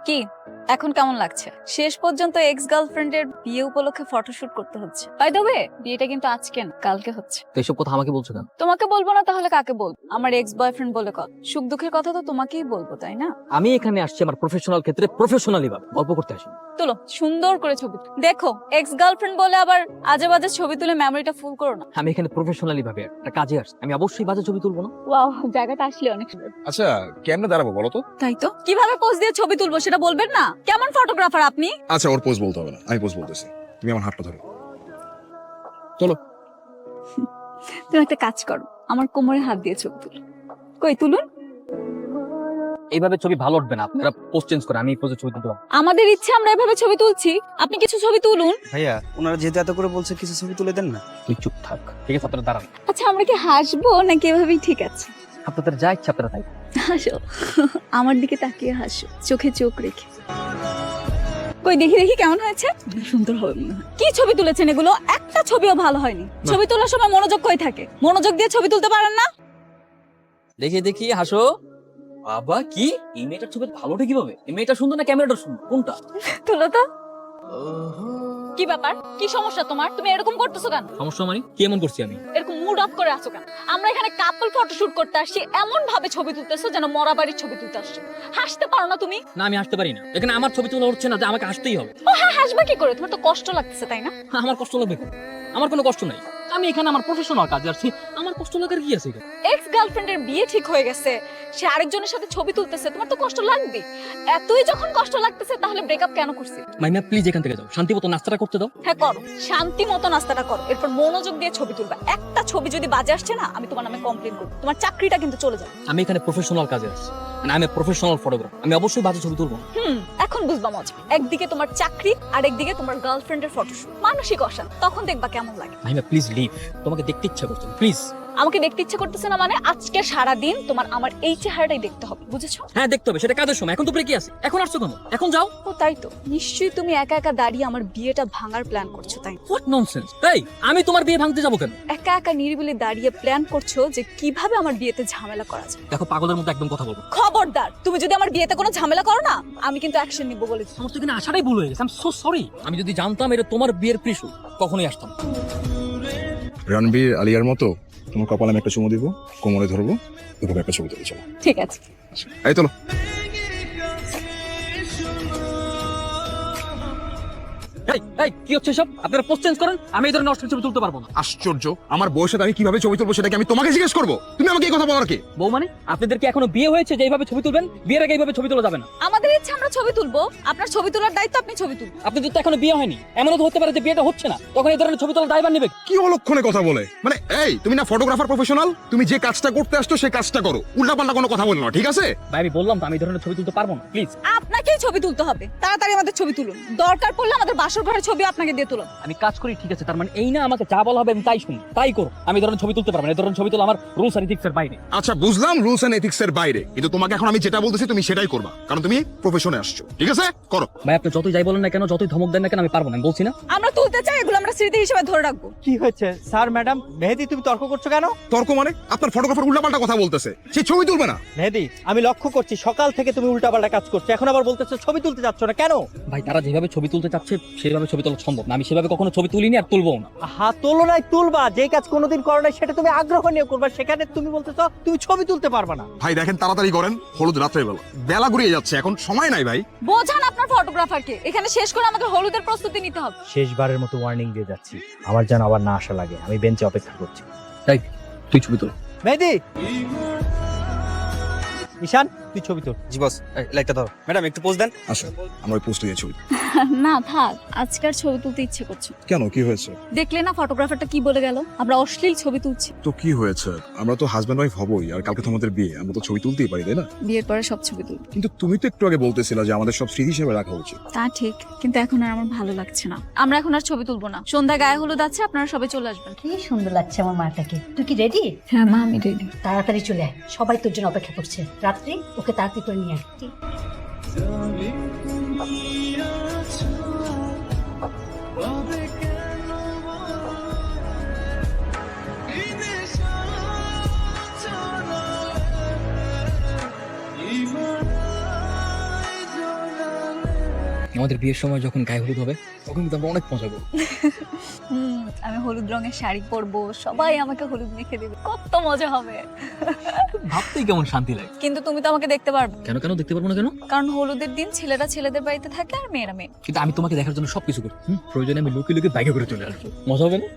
কি এখন কেমন লাগছে? শেষ পর্যন্ত এক্স গার্লফ্রেন্ডের বিয়ে উপলক্ষে ফটোশুট করতে হচ্ছে। বাই দ্য ওয়ে, বিয়েটা কিন্তু আজকে না, কালকে হচ্ছে। তো এইসব কথা আমাকে বলছো কেন? তোমাকে বলবো না তাহলে কাকে বলবো? আমার এক্স বয়ফ্রেন্ড বলে কথা, সুখ দুঃখের কথা তো তোমাকেই বলবো, তাই না? আমি এখানে আসছি আমার প্রফেশনাল ক্ষেত্রে প্রফেশনালি ভাবে গল্প করতে আসি। তুলো সুন্দর করে ছবি দেখো। এক্স গার্লফ্রেন্ড বলে আবার আজে বাজে ছবি তুলে মেমোরিটা ফুল করো না। আমি এখানে প্রফেশনালি ভাবে একটা কাজে আসছি, আমি অবশ্যই বাজে ছবি তুলবো না। ওয়াও, জায়গাটা আসলে অনেক সুন্দর। আচ্ছা কেমনে দাঁড়াবো বলো তো? তাই তো, কিভাবে পোজ দিয়ে ছবি তুলবো সেটা বলবেন না? কেমন ফটোগ্রাফার আপনি? আচ্ছা ওর পোজ বলতে হবে না, আমি পোজ বলতেছি। তুমি আমার হাতটা ধরো। চলো। তুমি একটা কাজ করো, আমার কোমরে হাত দিয়ে ছবি তুলো। কই তুলুন। এইভাবে ছবি ভালো উঠবে না, আপনারা পোস্ট চেঞ্জ করে আমি এই পোজে ছবি তুলতে পারবো। আমাদের ইচ্ছে আমরা এভাবে ছবি তুলছি, আপনি কিছু ছবি তুলুন। ভাইয়া ওনারা যেহেতু এত করে বলছে কিছু ছবি তুলে দেন না। তুই চুপ থাক, ঠিক আছে? আপনারা দাঁড়ান, আচ্ছা আমরা কি হাসবো নাকি এভাবেই ঠিক আছে? আপনাদের যা ইচ্ছা আপনারা তাই। হাসো, আমার দিকে তাকিয়ে হাসো, চোখে চোখ রেখে। কই দেখি দেখি কেমন হয়েছে? সুন্দর হবে মনে হয়। কি ছবি তুলেছেন এগুলো? একটা ছবিও ভালো হয়নি। ছবি তোলার সময় মনোযোগ কই থাকে? মনোযোগ দিয়ে ছবি তুলতে পারেন না? দেখি দেখি হাসো। বাবা কি এই মেয়েটার ছবি ভালো ওঠে কিভাবে? এই মেয়েটা সুন্দর না ক্যামেরাটা সুন্দর, কোনটা? তুলো তো। কি ব্যাপার? কি সমস্যা তোমার? তুমি এরকম করতেছো কেন? সমস্যা মানে কি এমন করছি আমি? এরকম মুড অফ করে আছো কেন? আমরা এখানে কাপল ফটোশুট করতে আসছি, এমন ভাবে ছবি তুলতেছো যেন মরা বাড়ির ছবি তুলতে আসছো। হাসতে পারো না তুমি? না আমি হাসতে পারি না, এখানে আমার ছবি তোলা উঠছে না যে আমাকে হাসতেই হবে। ও হ্যাঁ, হাসবা কি করে? তোমার তো কষ্ট লাগতেছে তাই না? আমার কষ্ট লাগবে কেন? আমার কোনো কষ্ট নাই, আমি এখানে আমার প্রফেশনাল কাজে আসছি, আমার কষ্ট লাগার কি আছে এখানে? এক্স গার্লফ্রেন্ডের বিয়ে ঠিক হয়ে গেছে, সে আরেকজনের সাথে ছবি তুলতেছে, তোমার তো কষ্ট লাগবে। এতই যখন কষ্ট লাগতেছে তাহলে ব্রেকআপ কেন করছিস? মাইনা প্লিজ এখান থেকে যাও, শান্তি মতো নাস্তাটা করতে দাও। হ্যাঁ করো, শান্তি মতো নাস্তাটা করো, এরপর মনোযোগ দিয়ে ছবি তুলবা। একটা ছবি যদি বাজে আসছে না, আমি তোমার নামে কমপ্লেন করব, তোমার চাকরিটা কিন্তু চলে যাবে। আমি এখানে প্রফেশনাল কাজে আসছি, মানে আমি প্রফেশনাল ফটোগ্রাফার, আমি অবশ্যই বাজে ছবি তুলবো না। এখন বুঝবা মজা। একদিকে তোমার চাকরি আর একদিকে তোমার গার্লফ্রেন্ডের ফটোশুট, মানসিক অশান্তি। তখন দেখবা কেমন লাগে। মাইনা প্লিজ লিভ, তোমাকে দেখতে ইচ্ছা করছে প্লিজ। আমাকে দেখতে ইচ্ছে করতেছে না মানে? আজকে সারা দিন তোমার আমার এই চেহারাটাই দেখতে হবে, বুঝেছো? হ্যাঁ দেখতে হবে, সেটা কাজের সময়, এখন তো ব্রেকে আছে, এখন আসছো কেন? এখন যাও। ও তাই তো, নিশ্চয়ই তুমি একা একা দাঁড়িয়ে আমার বিয়েটা ভাঙার প্ল্যান করছো, তাই না? What nonsense! এই আমি তোমার বিয়ে ভাঙতে যাবো কেন? একা একা নিরিবিলি দাঁড়িয়ে প্ল্যান করছো যে কিভাবে আমার বিয়েতে ঝামেলা করা যায়। দেখো পাগলের মতো একদম কথা বলবো। খবরদার, তুমি যদি আমার বিয়েতে কোনো ঝামেলা করো না, আমি কিন্তু অ্যাকশন নিব বলে দিচ্ছি। আমার তো এখানে আসাটাই ভুল হয়ে গেছে, আই এম সো সরি। আমি যদি জানতাম এটা তোমার বিয়ের প্রিশু, কখনোই আসতাম। রণবীর আলিয়ার মতো তোমার কপালে আমি একটা চুমু দিব, কোমরে ধরবো, এভাবে একটা ছবি তুলে চলো। ঠিক আছে। এই চলো। এই এই কি হচ্ছে সব? আপনারা পোস্ট চেঞ্জ করেন, আমি এই ধরনের অশ্লীল ছবি তুলতে পারবো না। আশ্চর্য, আমার বউয়ের সাথে আমি কিভাবে ছবি তুলবো সেটা কি আমি তোমাকে জিজ্ঞেস করবো? তুমি আমাকে এই কথা বলার কি? বউ মানে আপনাদের কি এখনো বিয়ে হয়েছে যে এইভাবে ছবি তুলবেন? বিয়ের আগে এইভাবে ছবি তোলা যাবে না। আমাদের ইচ্ছা আমরা ছবি তুলবো, আপনার ছবি তোলার দায়িত্ব আপনি ছবি তুলুন। আপনাদের তো এখনো বিয়ে হয়নি, এমনও তো হতে পারে যে বিয়েটা হচ্ছে না, তখন এই ধরনের ছবি তোলার দায়ভার নেবে। কি অলক্ষণে কথা বলে? মানে এই তুমি না ফটোগ্রাফার প্রফেশনাল, তুমি যে কাজটা করতে আসছো সেই কাজটা করো, উল্টাপাল্টা কোনো কথা বলো না, ঠিক আছে? ভাই আমি বললাম তো আমি এই ধরনের ছবি তুলতে পারবো না, প্লিজ। আপনাকেই ছবি তুলতে হবে, তাড়াতাড়ি আমাদের ছবি তুলুন। দরকার পড়লে আমাদের বাসর ঘরের ছবি আপনাকে দিয়ে তুলুন। আমি কাজ করি ঠিক আছে, তার মানে এই না আমাকে যা বলা হবে আমি তাই শুনি তাই করো। আমি এই ধরনের ছবি তুলতে পারবো না, এই ধরনের ছবি তোলা আমার রুলস আর এথিক্স এর বাইরে। আচ্ছা বুঝলাম রুলস এন্ড এথিক্স এর বাইরে, কিন্তু তোমাকে এখন আমি যেটা বলতেছি তুমি সেটাই করবা, কারণ তুমি প্রফেশনে আসছো, ঠিক আছে? করো। ভাই আপনি যতই যাই বলেন না কেন, যতই ধমক দেন না কেন, আমি পারবো না, আমি বলছি না। আমরা তুলতে চাই, এগুলো আমরা স্মৃতি হিসেবে ধরে রাখবো। কি হয়েছে স্যার? ম্যাডাম মেহেদি, তুমি তর্ক করছো কেন? তর্ক মানে? আপনার ফটোগ্রাফার উল্টাপাল্টা কথা বলতেছে, সে ছবি তুলবে না। মেহেদি, আমি লক্ষ্য করছি সকাল থেকে তুমি উল্টাপাল্টা কাজ করছো, এখন আবার বলতেছো ছবি তুলতে যাচ্ছ না কেন? ভাই তারা যেভাবে ছবি তুলতে চাচ্ছে সেভাবে ছবি তোলা সম্ভব না, আমি সেভাবে কখনো ছবি তুলিনি আর তুলবো না। হাত তোলো নাই, তুলবা। যেই কাজ কোনোদিন করো নাই সেটা তুমি আগ্রহ নিয়ে করবা, সেখানে তুমি বলতেছো তুমি ছবি তুলতে পারবা না। ভাই দেখেন তাড়াতাড়ি করেন, হলুদ রাত্রে বেলা, বেলা ঘুরিয়ে যাচ্ছে, এখন সময় নাই ভাই। বোঝান আপনার ফটোগ্রাফারকে, এখানে শেষ করে আমাদের হলুদের প্রস্তুতি নিতে হবে। শেষবারের মতো ওয়ার্নিং দিয়ে যাচ্ছি, আমার যেন আবার না আসা লাগে। আমি বেঞ্চে অপেক্ষা করছি। তাই তুই ছবি তোল। মেহেদি, ঈশান তুই ছবি তোল। জি বস, লাইটটা ধরো। ম্যাডাম একটু পোজ দেন। আসো আমরা ওই পোস্টে ছবি। না থাক, আজকাল ছবি তুলতে ইচ্ছে করছে। কেন, কি হয়েছে? দেখলে না ফটোগ্রাফারটা কি বলে গেল, আমরা অশ্লীল ছবি তুলছি। তো কি হয়েছে? আমরা তো হাজব্যান্ড ওয়াইফ হবই, আর কালকে তো আমাদের বিয়ে, আমরা তো ছবি তুলতেই পারি, তাই না? বিয়ের পরে সব ছবি তুলব। কিন্তু তুমি তো একটু আগে বলতেছিলা যে আমাদের সব স্মৃতি হিসেবে রাখা উচিত। তা ঠিক, কিন্তু এখন আর আমার ভালো লাগছে না। আমরা এখন আর ছবি তুলবো না। সন্ধ্যা গায়ে হলুদ আছে, আপনারা সবাই চলে আসবেন। কি সুন্দর লাগছে আমার মাটাকে। তুই কি রেডি? হ্যাঁ মা, আমি রেডি। তাড়াতাড়ি চলে আয়, সবাই তোর জন্য অপেক্ষা করছে। রাত্রি ওকে তাড়াতাড়ি করে নিয়ে আয়। আমাদের বিয়ের সময় যখন গায়ে হলুদ হবে তখন কিন্তু আমরা অনেক মজা করবো। আমি হলুদ রঙের শাড়ি পরবো, সবাই আমাকে হলুদ মেখে দেবে, কত মজা হবে। ভাবতেই কেমন শান্তি লাগে। কিন্তু তুমি তো আমাকে দেখতে পারবে, কেন কেন দেখতে পারবো না কেন? কারণ হলুদের দিন ছেলেরা ছেলেদের বাড়িতে থাকে আর মেয়েরা মেয়ে। কিন্তু আমি তোমাকে দেখার জন্য সবকিছু করি। প্রয়োজনে আমি লুকিয়ে লুকিয়ে বাইকে করে চলে আসবো, মজা হবে না?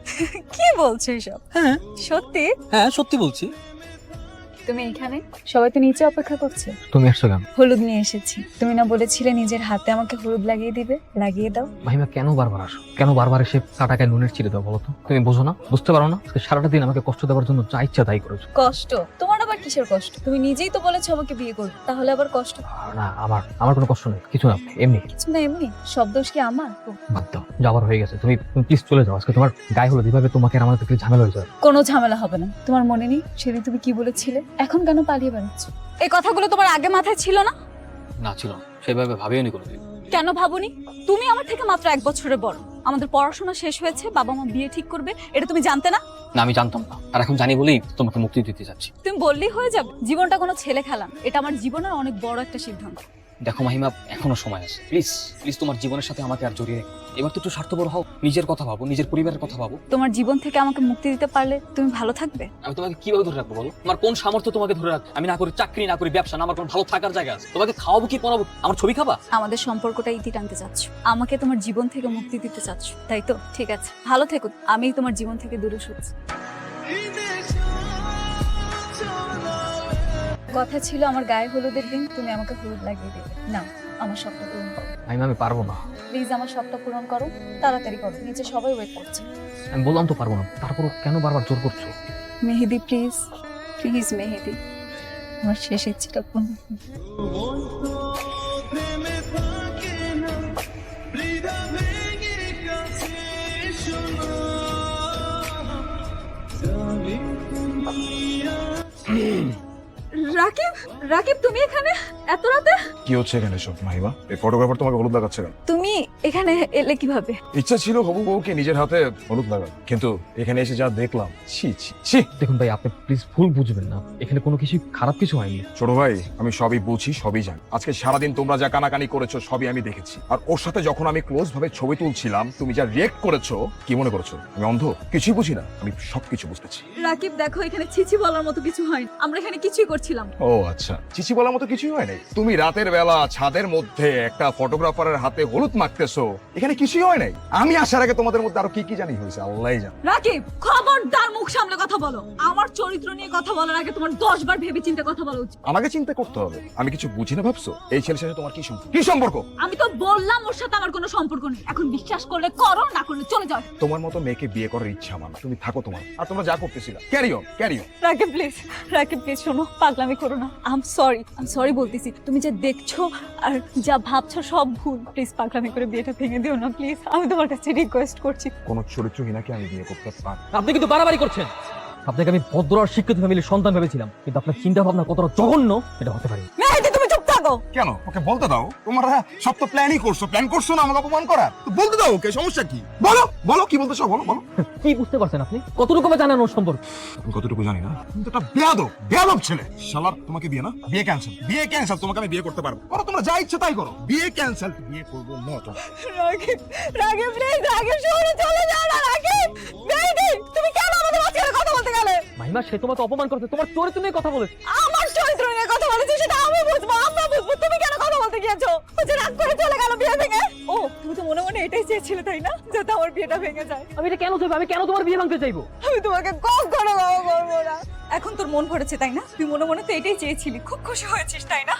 কি বলছো এসব? হ্যাঁ সত্যি? হ্যাঁ সত্যি বলছি। তুমি এখানে, সবাই তো নিচে অপেক্ষা করছে। তুমি আসছো কেন? হলুদ নিয়ে এসেছি, তুমি না বলেছিলে নিজের হাতে আমাকে হলুদ লাগিয়ে দিবে, লাগিয়ে দাও। মাহিমা কেন বারবার আসো? কেন বারবার এসে কাটাকায় নুনের ছিঁড়ে দাও বলো তো? তুমি বোঝো না, বুঝতে পারো না? আজকে সারাটা দিন আমাকে কষ্ট দেওয়ার জন্য যা ইচ্ছা তাই করেছো। কষ্ট? তোমার আবার কিসের কষ্ট? তুমি নিজেই তো বলেছো আমাকে বিয়ে করবে, তাহলে আবার কষ্ট? না আমার কোনো কষ্ট নেই, কিছু না, এমনি। কিছু না এমনি? সব দোষ কি আমার? বাদ দাও, যাবার হয়ে গেছে। তুমি প্লিজ চলে যাও। আজকে তোমার গায়ে হলুদ, এভাবে তোমাকে আর আমাদের একটু ঝামেলা হয়ে যাবে। কোনো ঝামেলা হবে না। তোমার মনে নেই সেদিন তুমি কি বলেছিলে? এখন কেন পালিয়ে বেড়াচ্ছ? এই কথাগুলো তোমার আগে মাথায় ছিল না? না ছিল, সেভাবে ভাবিওনি কোনোদিন। কেন ভাবুনি? তুমি আমার থেকে মাত্র 1 বছরের বড়, আমাদের পড়াশোনা শেষ হয়েছে, বাবা মা বিয়ে ঠিক করবে, এটা তুমি জানতে না? না আমি জানতাম না, আর এখন জানি বলেই তোমাকে মুক্তি দিতে চাচ্ছি। তুমি বললেই হয়ে যাবে? জীবনটা কোনো ছেলে খেলা না, এটা আমার জীবনের অনেক বড় একটা সিদ্ধান্ত। দেখো মাহিমা, এখনো সময় আছে, প্লিজ প্লিজ তোমার জীবনের সাথে আমাকে আর জড়িয়ে রেখো। এবার তো একটু স্বার্থপর হও, নিজের কথা ভাবো, নিজের পরিবারের কথা ভাবো। তোমার জীবন থেকে আমাকে মুক্তি দিতে পারলে তুমি ভালো থাকবে। আমি তোমাকে কিভাবে ধরে রাখবো বলো? আমার কোন সামর্থ্য তোমাকে ধরে রাখ? আমি না করি চাকরি, না করি ব্যবসা, না আমার কোনো ভালো থাকার জায়গা আছে। তোমাকে খাওয়াবো কি পড়াবো? আমার ছবি খাবা? আমাদের সম্পর্কটা ইতি টানতে চাচ্ছ, আমাকে তোমার জীবন থেকে মুক্তি দিতে চাচ্ছ, তাই তো? ঠিক আছে, ভালো থেকো, আমি তোমার জীবন থেকে দূরে সরছি। কথা ছিল আমার গায়ে হলুদের দিন তুমি আমাকে হলুদ লাগিয়ে দেবে। না, আমার স্বপ্ন পূরণ করো আমি পারবো না। প্লিজ, আমার স্বপ্ন পূরণ করো, তাড়াতাড়ি করো, নিচে সবাই ওয়েট করছে। আমি বললাম তো পারবো না, তারপরও কেন বারবার জোর করছো? মেহেদি প্লিজ, প্লিজ মেহেদি, আমার শেষ ইচ্ছেটা পূরণ করো। রাকিব, রাকিব তুমি এখানে এত রাতে? কি হচ্ছে এখানে সব মাহিমা? এই ফটোগ্রাফার তোমাকে হলুদ লাগাচ্ছে কেন? তুমি এখানে এলে কিভাবে? ইচ্ছা ছিল হবু বউকে নিজের হাতে হলুদ লাগানো, কিন্তু এখানে এসে যা দেখলাম, ছি ছি ছি। দেখুন ভাই, আপনি প্লিজ ভুল বুঝবেন না, এখানে কোনো কিছু খারাপ কিছু হয়নি। ছোট ভাই, আমি সবই বুঝি, সবই জানি। আজকে সারাদিন তোমরা যা কানাকানি করেছো সবই আমি দেখেছি। আর ওর সাথে যখন আমি ক্লোজ ভাবে ছবি তুলছিলাম, তুমি যা রিয়েক্ট করেছো, কি মনে করেছো আমি অন্ধ? কিছুই বুঝি না, আমি সবকিছু বুঝতেছি। রাকিব দেখো, এখানে ছিছি বলার মতো কিছু হয়নি, আমরা এখানে কিছুই করছিলাম। ও আচ্ছা, চিচি বলার মতো কিছুই হয় নাই। তুমি রাতের বেলা ছাদের মধ্যে একটা ফটোগ্রাফারের হাতে হলুদ মাখতেছো, এখানে কিছুই হয় নাই। আমি আসার আগে তোমাদের মধ্যে আরো কি কি জানি হয়েছে আল্লাহই জানে। রাকিব খবরদার, মুখ সামলে কথা বলো। আমার চরিত্র নিয়ে কথা বলার আগে তোমার 10 বার ভেবে চিন্তে কথা বলা উচিত। আমাকে চিন্তা করতে হবে? আমি কিছু বুঝি না ভাবছো? এই ছেলের সাথে তোমার কি সম্পর্ক? কি সম্পর্ক? আমি তো বললাম ওর সাথে আমার কোনো সম্পর্ক নেই। এখন বিশ্বাস করলে করো, না করলে চলে যাও। তোমার মতো মেয়েকে বিয়ে করার ইচ্ছা আমার না। তুমি থাকো তোমার, আর তোমরা যা করতেছিলা carry on, carry on. Rakib please, Rakib please শোনো, পাগলামি করো না। আই এম সরি বলতেছি। তুমি যা দেখছো আর যা ভাবছো সব ভুল। প্লিজ পাগলামি করে বিয়েটা ভেঙে দিও না প্লিজ, আমি তোমার কাছে রিকোয়েস্ট করছি। কোন চরিত্রহীনাকে আমি বিয়ে করতে পারি? আপনি কিন্তু বাড়াবাড়ি করছেন। আপনাকে আমি ভদ্র আর শিক্ষিত ফ্যামিলির সন্তান ভেবেছিলাম, কিন্তু আপনার চিন্তা ভাবনা কতটা জঘন্য এটা হতে পারে। মেহেদি তুমি চুপ থাকো। কেন? ওকে বলতে দাও। তোমরা সব তো প্ল্যানই করছো, প্ল্যান করছো না আমাকে অপমান করার। তো বলতে দাও ওকে, সমস্যা কি? বলো বলো, কি বলতে চাও বলো বলো। কি বুঝতে পারছেন আপনি? কতটুকু জানেন ওর সম্পর্কে? আমি কতটুকু জানি না, কিন্তু একটা বেয়াদব ছেলে। শালার তোমাকে বিয়ে না, বিয়ে ক্যান্সেল, বিয়ে ক্যান্সেল। তোমাকে আমি বিয়ে করতে পারবো, করো তোমরা যা ইচ্ছা তাই করো। বিয়ে ক্যান্সেল, বিয়ে করবো না তো। রাকিব, রাকিব প্লিজ, রাকিব শোনো, চলে যাও না রাকিব। মেহেদি তুমি কেন আমাদের মাঝখানে কথা বলতে গেলে? মাহিমা, সে তোমাকে অপমান করছে, তোমার চরিত্র নিয়ে কথা বলেছে। আমার চরিত্র নিয়ে কথা বলেছি সেটা আমি বুঝবো, আমরা বুঝবো। তুমি কেন কথা বলতে গিয়েছো? ও যে রাগ করে চলে গেল বিয়ে ভেঙে। ও তুমি তো মনে মনে এটাই চেয়েছিলে তাই না, যাতে আমার বিয়েটা ভেঙে যায়? আমি এটা কেন চাইবো? আমি কেন তোমার বিয়ে ভাঙতে চাইবো? আমি তোমাকে কখনো ক্ষমা করবো না। এখন তোর মন ভরেছে তাই না? তুই মনে মনে তো এটাই চেয়েছিলি, খুব খুশি হয়েছিস তাই না?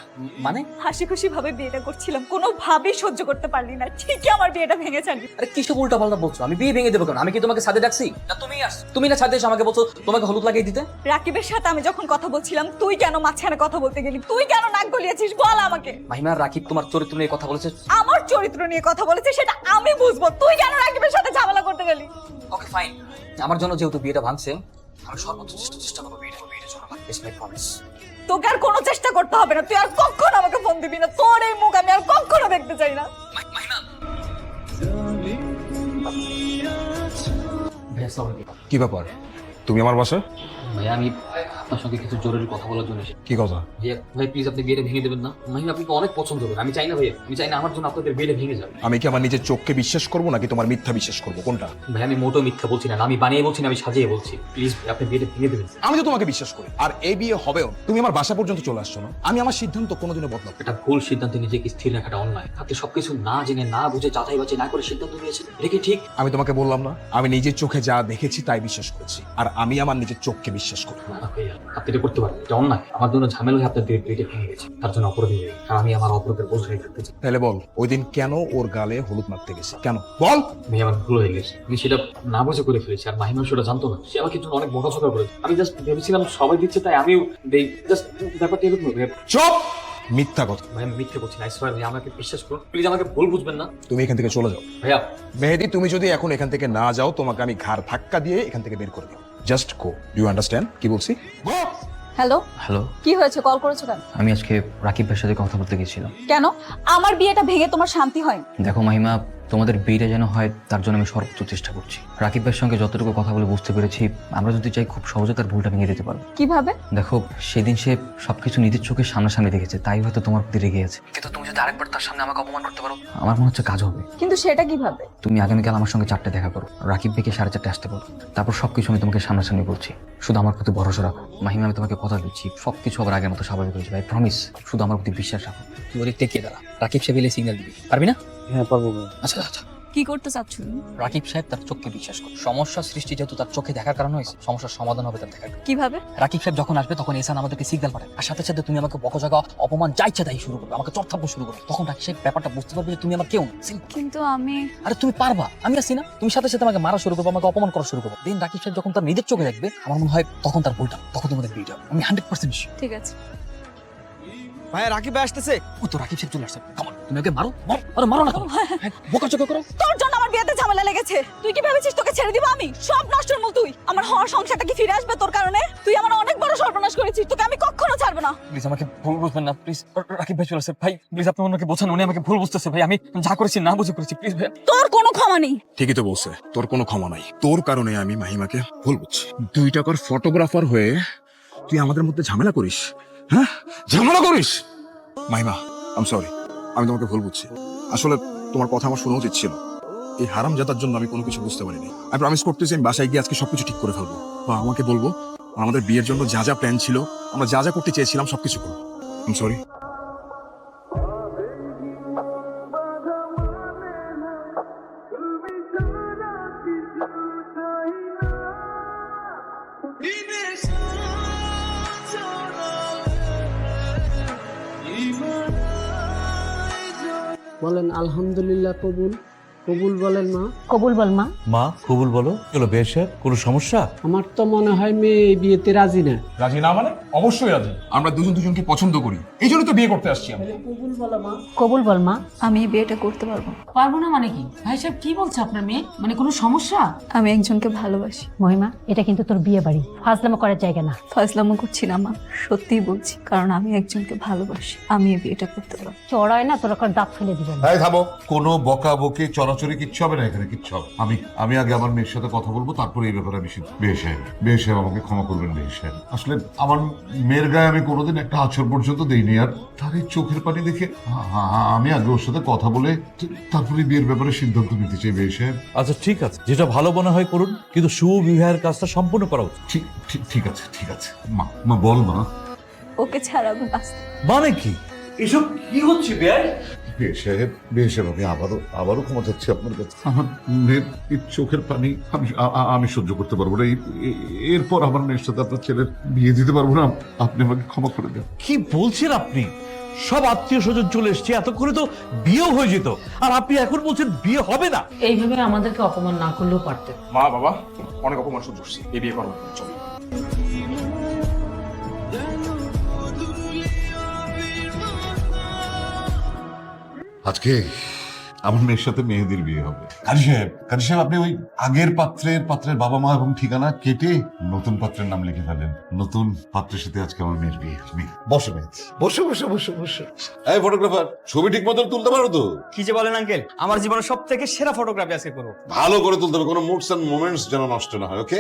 মানে হাসি খুশি ভাবে বিয়েটা করছিলাম, কোনো ভাবেই সহ্য করতে পারলি না, ঠিকই আমার বিয়েটা ভেঙে ছাড়লি। আরে কিসব উল্টা পাল্টা বলছো? আমি বিয়ে ভেঙে দেবো কেন? আমি কি তোমাকে ছাদে ডাকছি? না তুমি আসছো, তুমি না ছাদে এসে আমাকে বলছো তোমাকে হলুদ লাগিয়ে দিতে। রাকিবের সাথে আমি যখন কথা বলছিলাম, তুই কেন মাঝখানে কথা বলতে গেলি? তুই কেন নাক গলিয়েছিস বল আমাকে। মাহিমা, রাকিব তোমার চরিত্র নিয়ে কথা বলেছে। আমার চরিত্র নিয়ে কথা বলেছে সেটা আমি বুঝবো, তুই কেন রাকিবের সাথে ঝামেলা করতে গেলি? ওকে ফাইন, আমার জন্য যেহেতু বিয়েটা ভাঙছে, আমি সর্বোচ্চ চেষ্টা করবো বিয়েটা জন্য। It's my promise. তোকে আর কোনো চেষ্টা করতে হবে না, তুই আর কখনো আমাকে ফোন দিবি না। তোর এই মুখ আমি আর কখনো দেখতে চাই না। মাহিমা, ভাই আসসালামু আলাইকুম। কি ব্যাপার? তুমি আমার বাসায়? ভাই আমি আপনার সঙ্গে কিছু জরুরি কথা বলার জন্য এসেছি। কি কথা? ভাইয়া ভাই প্লিজ আপনি বিয়েটা ভেঙে দেবেন না। মাহিমা আপনাকে অনেক পছন্দ করে, আমি চাই না ভাইয়া, আমি চাই না আমার জন্য আপনাদের বিয়েটা ভেঙে যাবে। আমি কি আমার নিজের চোখকে বিশ্বাস করবো নাকি তোমার মিথ্যা বিশ্বাস করবো, কোনটা? ভাই আমি মোটেও মিথ্যা বলছি না, আমি বানিয়ে বলছি না, আমি সাজিয়ে বলছি। প্লিজ আপনি বিয়েটা ভেঙে দেবেন। আমি তো তোমাকে বিশ্বাস করি, আর এই বিয়ে হবেও। তুমি আমার বাসা পর্যন্ত চলে আসছো না, আমি আমার সিদ্ধান্ত কোনোদিনও বদলাবো না। এটা ভুল সিদ্ধান্ত, নিজেকে স্থির রাখাটা অন্যায়। আপনি সবকিছু না জেনে না বুঝে যাচাই বাছাই না করে সিদ্ধান্ত নিয়েছেন, এটা কি ঠিক? আমি তোমাকে বললাম না, আমি নিজের চোখে যা দেখেছি তাই বিশ্বাস করছি, আর আমি আমার নিজের চোখকে বিশ্বাস করি। না ভাইয়া আপনি এটা করতে পারেন, এটা অন্যায়। আমার জন্য ঝামেলা হয়ে আপনার বিয়েটা ভেঙে গেছে, তার জন্য অপরাধী হয়ে গেছে। আর আমি আমার অপরাধের বোঝ হয়ে থাকতে চাই। তাহলে বল, ওই দিন কেন ওর গালে হলুদ মারতে গেছে, কেন বল? ভাই আমার ভুল হয়ে গেছে, আমি সেটা না বুঝে করে ফেলেছি। আর মাহিমা সেটা জানতো না, সে আমাকে জন্য অনেক বকাঝকা করেছে। আমি জাস্ট ভেবেছিলাম সবাই দিচ্ছে তাই আমিও দেই, জাস্ট ব্যাপারটা এরকম। ভাইয়া চুপ! মিথ্যা কথা। ভাই আমি মিথ্যে বলছি না, ভাই আমাকে বিশ্বাস করুন প্লিজ, আমাকে ভুল বুঝবেন না। তুমি এখান থেকে চলে যাও। ভাইয়া মেহেদি, তুমি যদি এখন এখান থেকে না যাও, তোমাকে আমি ঘাড় ধাক্কা দিয়ে এখান থেকে বের করে দিব। Just go. ইউ আন্ডারস্ট্যান্ড কি বলছি? Go! হ্যালো, হ্যালো, কি হয়েছে? কল করেছো কেন? আমি আজকে রাকিব ভাইয়ের সাথে কথা বলতে গেছিলাম। কেন? আমার বিয়েটা ভেঙে তোমার শান্তি হয়নি? দেখো মাহিমা, তোমাদের বিয়েটা যেন হয় তার জন্য আমি সর্বোচ্চ চেষ্টা করছি। রাকিব ভাইয়ের সঙ্গে যতটুকু কথা বলে বুঝতে পেরেছি, আমরা যদি চাই খুব সহজে তার ভুলটা ভেঙে দিতে পারবো। কিভাবে? দেখো সেদিন সে সবকিছু নিজের চোখের সামনাসামনি দেখেছে, তাই হয়তো তোমার প্রতি রেগে আছে। কিন্তু তুমি যদি আরেকবার তার সামনে আমাকে অপমান করতে পারো, আমার মনে হচ্ছে কাজ হবে। কিন্তু সেটা কিভাবে? তুমি আগামীকাল আমার সঙ্গে 4টে দেখা করো, রাকিব ভাইকে 4:30 আসতে বলো। তারপর সবকিছু আমি তোমাকে সামনাসামনি বলছি, শুধু আমার প্রতি ভরসা রাখো। মাহিমা আমি তোমাকে কথা দিচ্ছি, সবকিছু আবার আগের মতো স্বাভাবিক হয়েছে ভাই, প্রমিস। শুধু আমার প্রতি বিশ্বাস রাখো। তুই ওর টেকে দাঁড়া, রাকিব সাহেব এলে সিগন্যাল দিবি, পারবি না? হ্যাঁ পারবো। আচ্ছা আচ্ছা। কি করতে চাচ্ছ? রাকিব সাহেব তার চোখকে বিশ্বাস করে, সমস্যা সৃষ্টি যেহেতু তার চোখে দেখার কারণে হয়েছে, সমস্যার সমাধান হবে তার দেখার কারণে। কিভাবে? রাকিব সাহেব যখন আসবে তখন এসান আমাদেরকে সিগন্যাল পাঠাবে, আর সাথে সাথে তুমি আমাকে বকঝকা অপমান যা ইচ্ছা তাই শুরু করবে, আমাকে চড়থাপ্পড় শুরু করবে। তখন রাকিব সাহেব ব্যাপারটা বুঝতে পারবে যে তুমি আমার কেউ না। কিন্তু আমি আরে তুমি পারবা, আমি আছি না। তুমি সাথে সাথে আমাকে মারা শুরু করবো, আমাকে অপমান করা শুরু করবো। দিন রাকিব সাহেব যখন তার নিজের চোখে দেখবে, আমার মনে হয় তখন তার ভুলটা, তখন তোমাদের বিয়েটা হবে। আমি 100% শিওর। ঠিক আছে। ভাই রাকিব ভাই আসতেছে। ও তো রাকিব সাহেব চলে আসছে, কামন তুমি ওকে মারো, আরে মারো না, বকঝকা করো। তোর জন্য আমার বিয়েতে ঝামেলা লেগেছে। তুই কি ভেবেছিস তোকে ছেড়ে দিব আমি? সব নষ্টের মূল তুই। আমার হওয়ার সংসারটা কি ফিরে আসবে তোর কারণে? তুই আমার অনেক বড় সর্বনাশ করেছিস, তোকে আমি কখনো ছাড়বো না। প্লিজ আমাকে ভুল বুঝবেন না, প্লিজ। রাকিব ভাই চলে আসছে ভাই, প্লিজ আপনি ওনাকে বোঝান, উনি আমাকে ভুল বুঝতেছে ভাই। আমি যা করেছি না বুঝে করেছি, প্লিজ ভাই। তোর কোনো ক্ষমা নেই। ঠিকই তো বলছে, তোর কোনো ক্ষমা নাই। তোর কারণে আমি মাহিমাকে ভুল বুঝছি। 2 টাকার ফটোগ্রাফার হয়ে তুই আমাদের মধ্যে ঝামেলা করিস, হ্যাঁ ঝামেলা করিস। মাহিমা আই এম সরি, আমি তোমাকে ভুল বুঝছি। আসলে তোমার কথা আমার শোনা উচিত ছিল। এই হারামজাদার জন্য আমি কোনো কিছু বুঝতে পারিনি। আমি প্রমিস করতেছি আমি বাসায় গিয়ে আজকে সবকিছু ঠিক করে ফেলবো। বা আমাকে বলবো আমাদের বিয়ের জন্য যা যা প্ল্যান ছিল, আমরা যা যা করতে চেয়েছিলাম সবকিছু করবো। I am sorry. বলেন আলহামদুলিল্লাহ, কবুল কবুল বলেন মা। কবুল বল মা। মা কবুল বলো। চলো বেশ, কোনো সমস্যা? আমার তো মনে হয় মেয়ে এই বিয়েতে রাজি না। রাজি না মানে? অবশ্যই রাজি। আমরা দুজন দুজনকে পছন্দ করি, এই জন্য তো বিয়ে করতে আসছি আমরা। কবুল বলো মা। কবুল বল মা। আমি এই বিয়েটা করতে পারবো না। পারবো না মানে কি? ভাই সাহেব কি বলছে আপনার মেয়ে? মানে কোনো সমস্যা? আমি একজনকে ভালোবাসি। মহিমা, এটা কিন্তু তোর বিয়ে বাড়ি, ফাজলামো করার জায়গা না। ফাজলামো করছি না মা, সত্যিই বলছি, কারণ আমি একজনকে ভালোবাসি। আমি এই বিয়েটা করতে পারবো। চড়ায় না তোর একটা দাঁত ফেলে দিবেন। এই থামো, কোনো বকাবকি চড়াচড়ি কিচ্ছু হবে না এখানে, কিচ্ছু হবে। আমি আগে আমার মেয়ের সাথে কথা বলবো, তারপরে এই ব্যাপারে আমি বেশ সাহেব আমাকে ক্ষমা করবেন বেশ সাহেব। আসলে আমার মেয়ের গায়ে আমি কোনোদিন একটা আঁচড় পর্যন্ত দেইনি, আর তার এই চোখের পানি দেখে আমি আগে ওর সাথে কথা বলে তারপরে বিয়ের ব্যাপারে সিদ্ধান্ত নিতে চাই বেশ সাহেব। আচ্ছা ঠিক আছে, যেটা ভালো মনে হয় করুন, কিন্তু শুভ বিবাহের কাজটা সম্পূর্ণ করা উচিত। ঠিক আছে মা বল মা। ওকে ছাড়া আমি বাঁচতে মানে কি এসব কি হচ্ছে বেয়াই? বেশ সাহেব আমি আবারও ক্ষমা চাচ্ছি আপনার কাছে। আমার মেয়ের এই চোখের পানি আমি সহ্য করতে পারবো না। এরপর আমার মেয়ের সাথে আপনার ছেলের বিয়ে দিতে পারবো না। আপনি আমাকে ক্ষমা করে দেন। কি বলছেন আপনি? সব আত্মীয় স্বজন চলে এসছে, এতক্ষণে তো বিয়েও হয়ে যেত, আর আপনি এখন বলছেন বিয়ে হবে না? এইভাবে আমাদেরকে অপমান না করলেও পারতেন। মা বাবা অনেক অপমান সহ্য করছি, এই বিয়ে করবো না, চলো। আজকে আমার মেয়ের সাথে মেহেদির বিয়ে হবে। কাজী সাহেব আপনি ওই আগের পাত্রের বাবা মা এবং ঠিকানা কেটে নতুন পাত্রের নাম লিখে ফেলেন। নতুন পাত্রের সাথে আজকে আমার মেয়ের বিয়ে। বসে মেয়ে, বসে। এই ফটোগ্রাফার, ছবি ঠিক মতো তুলতে পারো তো? কি যে বলেন আঙ্কেল, আমার জীবনের সব থেকে সেরা ফটোগ্রাফি আজকে করবো। ভালো করে তুলতে হবে, কোনো মুডস এন্ড মোমেন্টস যেন নষ্ট না হয়। ওকে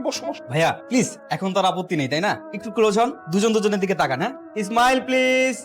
বসো। ভাইয়া প্লিজ, এখন তো আর আপত্তি নেই তাই না? একটু ক্লোজ হন, দুজনের দিকে তাকান। হ্যাঁ, স্মাইল প্লিজ।